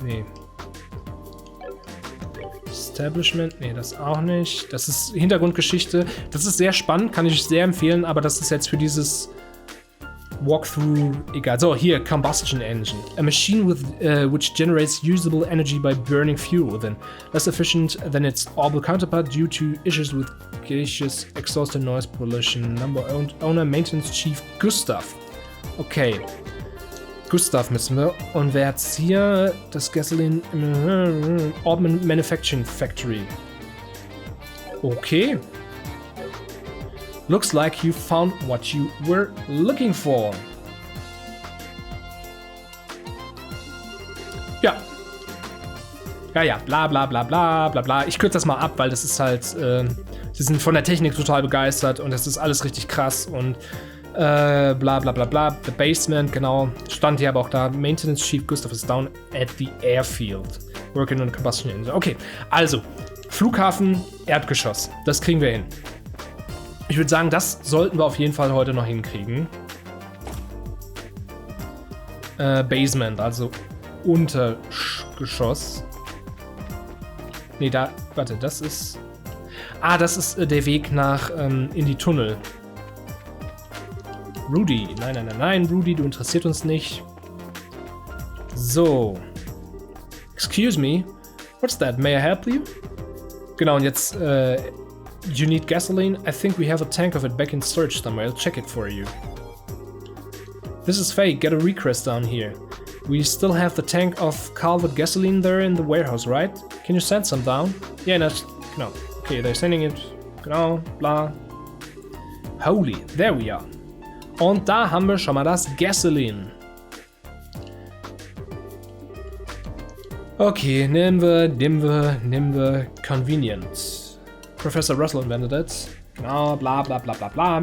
Nee. Establishment, nee, das auch nicht. Das ist Hintergrundgeschichte. Das ist sehr spannend, kann ich sehr empfehlen, aber das ist jetzt für dieses Walkthrough, egal. So, hier, Combustion Engine. A machine with which generates usable energy by burning fuel within. Less efficient than its orbital counterpart due to issues with gaseous exhaust and noise pollution. Number owner, Maintenance Chief Gustav. Okay. Gustav müssen wir. Und wer hat's hier? Das Gasoline Orban Manufacturing Factory. Okay. Looks like you found what you were looking for. Ja. Ja, bla bla bla bla bla bla. Ich kürze das mal ab, weil das ist halt, sie sind von der Technik total begeistert und das ist alles richtig krass und bla bla bla bla. The Basement, genau. Stand hier aber auch da. Maintenance Chief Gustav is down at the airfield. Working on a combustion engine. Okay, also, Flughafen, Erdgeschoss. Das kriegen wir hin. Ich würde sagen, das sollten wir auf jeden Fall heute noch hinkriegen. Basement, also Untergeschoss. Nee, da, warte, das ist... Ah, das ist der Weg nach, in die Tunnel. Rudy, nein, Rudy, du interessierst uns nicht. So. Excuse me, what's that, may I help you? Genau, und jetzt, you need gasoline? I think we have a tank of it back in storage somewhere. I'll check it for you. This is fake. Get a request down here. We still have the tank of Calvert gasoline there in the warehouse, right? Can you send some down? Yeah, that's... No. Okay, they're sending it. Genau, bla. Holy, there we are. Und da haben wir schon mal das Gasoline. Okay, nehmen wir Convenient. Professor Russell invented it. Genau, bla bla bla bla bla.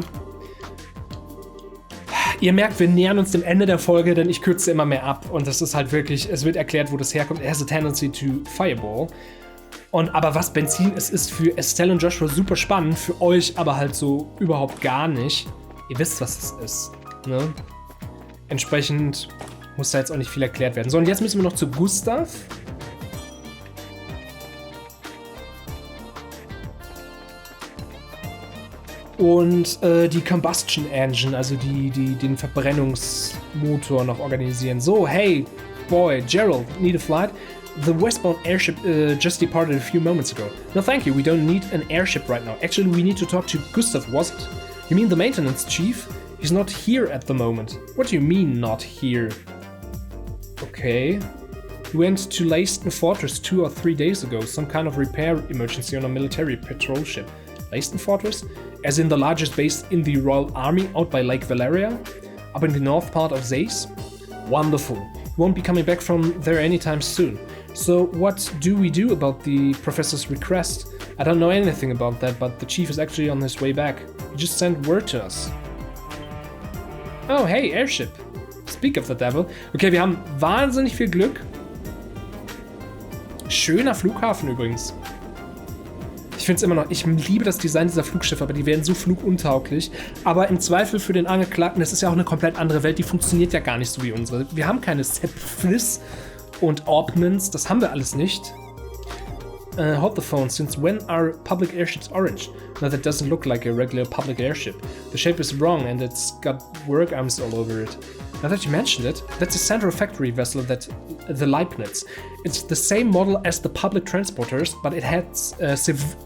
Ihr merkt, wir nähern uns dem Ende der Folge, denn ich kürze immer mehr ab. Und das ist halt wirklich, es wird erklärt, wo das herkommt. It has a tendency to fireball. Aber was Benzin ist für Estelle und Joshua super spannend, für euch aber halt so überhaupt gar nicht. Ihr wisst, was es ist. Ne? Entsprechend muss da jetzt auch nicht viel erklärt werden. So, und jetzt müssen wir noch zu Gustav. Und die Combustion Engine, also den Verbrennungsmotor noch organisieren. So, hey, boy, Gerald, need a flight? The westbound airship just departed a few moments ago. No, thank you, we don't need an airship right now. Actually, we need to talk to Gustav, was it? You mean the maintenance chief? He's not here at the moment. What do you mean, not here? Okay. He went to Leisten Fortress 2 or 3 days ago. Some kind of repair emergency on a military patrol ship. Leisten Fortress? As in the largest base in the Royal Army out by Lake Valeria? Up in the north part of Zeiss? Wonderful. He won't be coming back from there anytime soon. So what do we do about the professor's request? I don't know anything about that, but the chief is actually on his way back. He just sent word to us. Oh, hey, airship. Speak of the devil. Okay, wir haben wahnsinnig viel Glück. Schöner Flughafen übrigens. Ich finde es immer noch, ich liebe das Design dieser Flugschiffe, aber die werden so fluguntauglich. Aber im Zweifel für den Angeklagten, das ist ja auch eine komplett andere Welt, die funktioniert ja gar nicht so wie unsere. Wir haben keine Sepflis und Orbmans, das haben wir alles nicht. Hold the phone, since when are public airships orange? No, that doesn't look like a regular public airship. The shape is wrong and it's got work arms all over it. Now that you mentioned it, that's a Central Factory vessel, that the Leibniz. It's the same model as the public transporters, but it has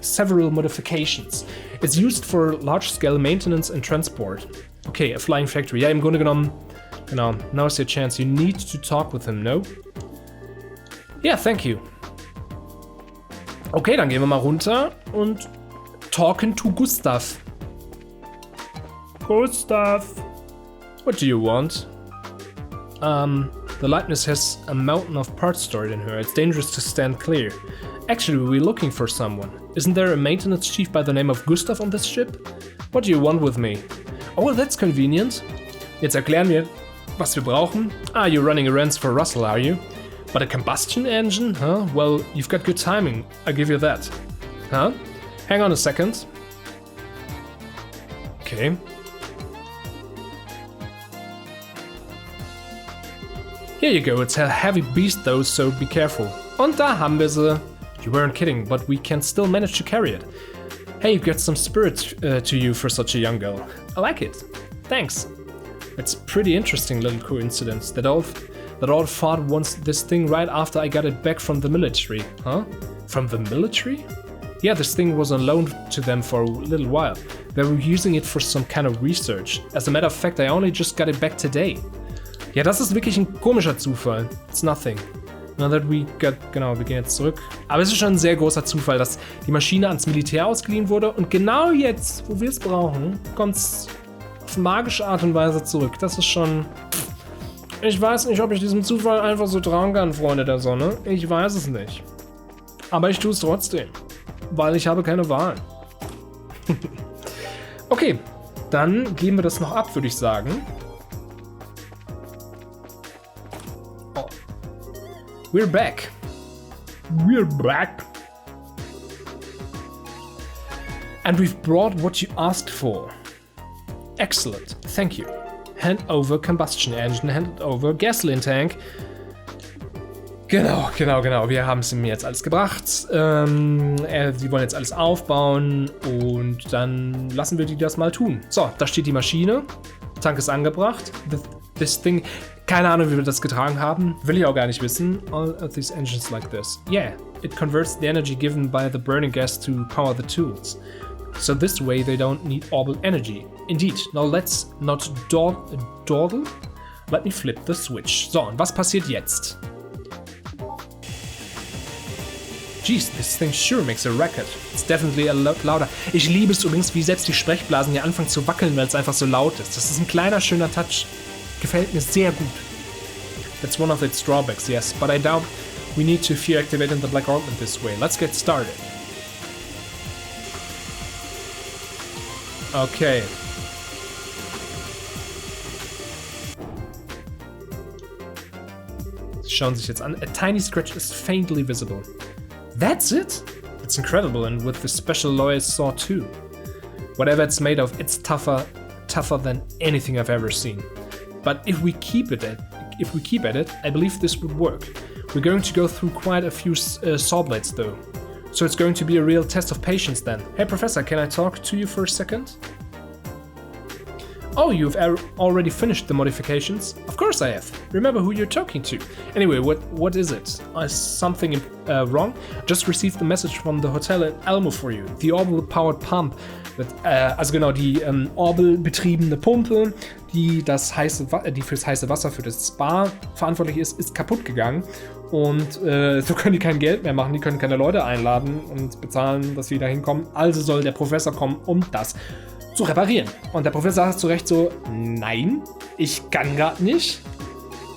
several modifications. It's used for large-scale maintenance and transport. Okay, a flying factory. Ja, im Grunde genommen, genau, now's your chance. You need to talk with him, no? Yeah, thank you. Okay, dann gehen wir mal runter und talking to Gustav. Gustav, what do you want? The Leibniz has a mountain of parts stored in her. It's dangerous to stand clear. Actually, we're looking for someone. Isn't there a maintenance chief by the name of Gustav on this ship? What do you want with me? Oh, well, that's convenient. Jetzt erklären wir, was wir brauchen. Ah, you're running errands for Russell, are you? But a combustion engine? Huh? Well, you've got good timing. I'll give you that. Huh? Hang on a second. Okay. Here you go, it's a heavy beast though, so be careful. Und da haben wir sie. You weren't kidding, but we can still manage to carry it. Hey, you've got some spirit to you for such a young girl. I like it. Thanks. It's a pretty interesting little coincidence that all thought once this thing right after I got it back from the military. Huh? From the military? Yeah, this thing was on loan to them for a little while. They were using it for some kind of research. As a matter of fact, I only just got it back today. Ja, das ist wirklich ein komischer Zufall. It's nothing. Now that we got, genau, wir gehen jetzt zurück. Aber es ist schon ein sehr großer Zufall, dass die Maschine ans Militär ausgeliehen wurde und genau jetzt, wo wir es brauchen, kommt es auf magische Art und Weise zurück. Das ist schon... Ich weiß nicht, ob ich diesem Zufall einfach so trauen kann, Freunde der Sonne. Ich weiß es nicht. Aber ich tue es trotzdem. Weil ich habe keine Wahl. Okay, dann geben wir das noch ab, würde ich sagen. Oh. We're back. We're back. And we've brought what you asked for. Excellent, thank you. Hand over combustion engine, hand over gasoline tank. Genau. Wir haben es ihm jetzt alles gebracht. Sie wollen jetzt alles aufbauen und dann lassen wir die das mal tun. So, da steht die Maschine. Tank ist angebracht. This thing, keine Ahnung, wie wir das getragen haben. Will ich auch gar nicht wissen. All of these engines like this. Yeah, it converts the energy given by the burning gas to power the tools. So this way they don't need orbital energy. Indeed. Now let's not dawdle. Let me flip the switch. So, und was passiert jetzt? Jeez, this thing sure makes a racket. It's definitely a lot louder. Ich liebe es übrigens, wie selbst die Sprechblasen hier anfangen zu wackeln, weil es einfach so laut ist. Das ist ein kleiner, schöner Touch. Gefällt mir sehr gut. That's one of its drawbacks, yes. But I doubt we need to fear activating the Blackout in this way. Let's get started. Okay. Sie schauen sich jetzt an. A tiny scratch is faintly visible. That's it? It's incredible, and with the special lawyer's saw too. Whatever it's made of, it's tougher than anything I've ever seen. But if we keep at it, I believe this would work. We're going to go through quite a few saw blades though. So it's going to be a real test of patience then. Hey Professor, can I talk to you for a second? Oh, you've already finished the modifications? Of course I have. Remember who you're talking to. Anyway, what is it? Is something wrong? Just received the message from the hotel in Elmo for you. The Orbital-powered pump. Also genau, die Orbital-betriebene Pumpe, die fürs heiße Wasser für das Spa verantwortlich ist kaputt gegangen. Und so können die kein Geld mehr machen, die können keine Leute einladen und bezahlen, dass sie da hinkommen. Also soll der Professor kommen, um das zu reparieren. Und der Professor sagt zu Recht so, nein, ich kann gerade nicht.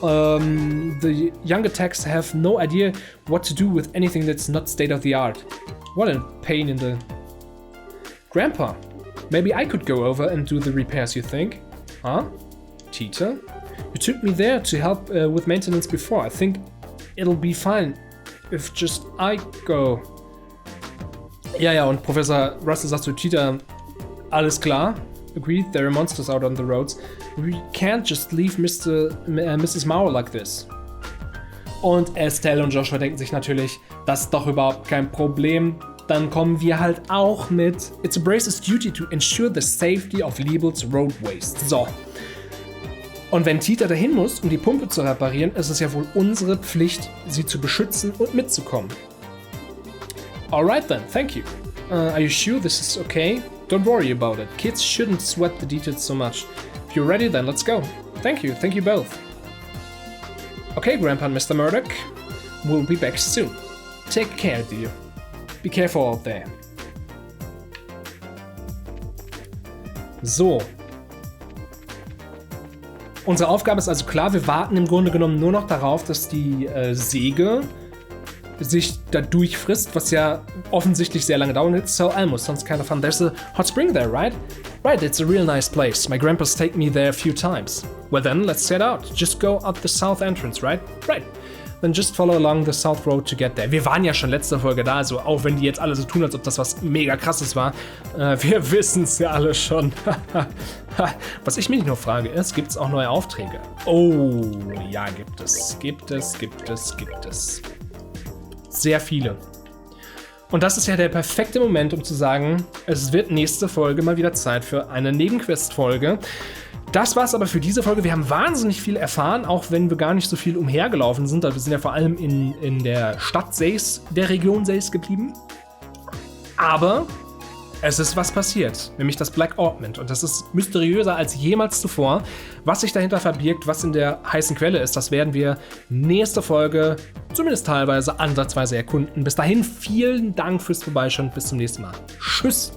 The younger techs have no idea what to do with anything that's not state of the art. What a pain in the... Grandpa, maybe I could go over and do the repairs, you think? Huh? Tita? You took me there to help with maintenance before. I think it'll be fine if just I go. Ja, und Professor Russell sagt zu Tita, alles klar. Agreed, there are monsters out on the roads. We can't just leave Mrs. Mauer like this. Und Estelle und Joshua denken sich natürlich, das ist doch überhaupt kein Problem. Dann kommen wir halt auch mit. It's a brace's duty to ensure the safety of Liebel's road waste. So. Und wenn Tita dahin muss, um die Pumpe zu reparieren, ist es ja wohl unsere Pflicht, sie zu beschützen und mitzukommen. Alright then, thank you. Are you sure this is okay? Don't worry about it. Kids shouldn't sweat the details so much. If you're ready, then let's go. Thank you both. Okay, Grandpa and Mr. Murdoch. We'll be back soon. Take care, dear. Be careful out there. So. Unsere Aufgabe ist also klar, wir warten im Grunde genommen nur noch darauf, dass die Säge sich da durchfrisst, was ja offensichtlich sehr lange dauern wird. So, Elmo, sounds kind of fun. There's a hot spring there, right? Right, it's a real nice place. My grandpa's taken me there a few times. Well then, let's set out. Just go up the south entrance, right? Right. Then just follow along the south road to get there. Wir waren ja schon letzte Folge da, also auch wenn die jetzt alle so tun, als ob das was mega krasses war. Wir wissen es ja alle schon. Was ich mich nur frage ist, gibt es auch neue Aufträge? Oh, ja, gibt es. Sehr viele. Und das ist ja der perfekte Moment, um zu sagen, es wird nächste Folge mal wieder Zeit für eine Nebenquest-Folge. Das war's aber für diese Folge. Wir haben wahnsinnig viel erfahren, auch wenn wir gar nicht so viel umhergelaufen sind. Wir sind ja vor allem in der Stadt Seis, der Region Seis geblieben. Aber es ist was passiert, nämlich das Blackout. Und das ist mysteriöser als jemals zuvor. Was sich dahinter verbirgt, was in der heißen Quelle ist, das werden wir nächste Folge zumindest teilweise ansatzweise erkunden. Bis dahin, vielen Dank fürs Vorbeischauen. Bis zum nächsten Mal. Tschüss.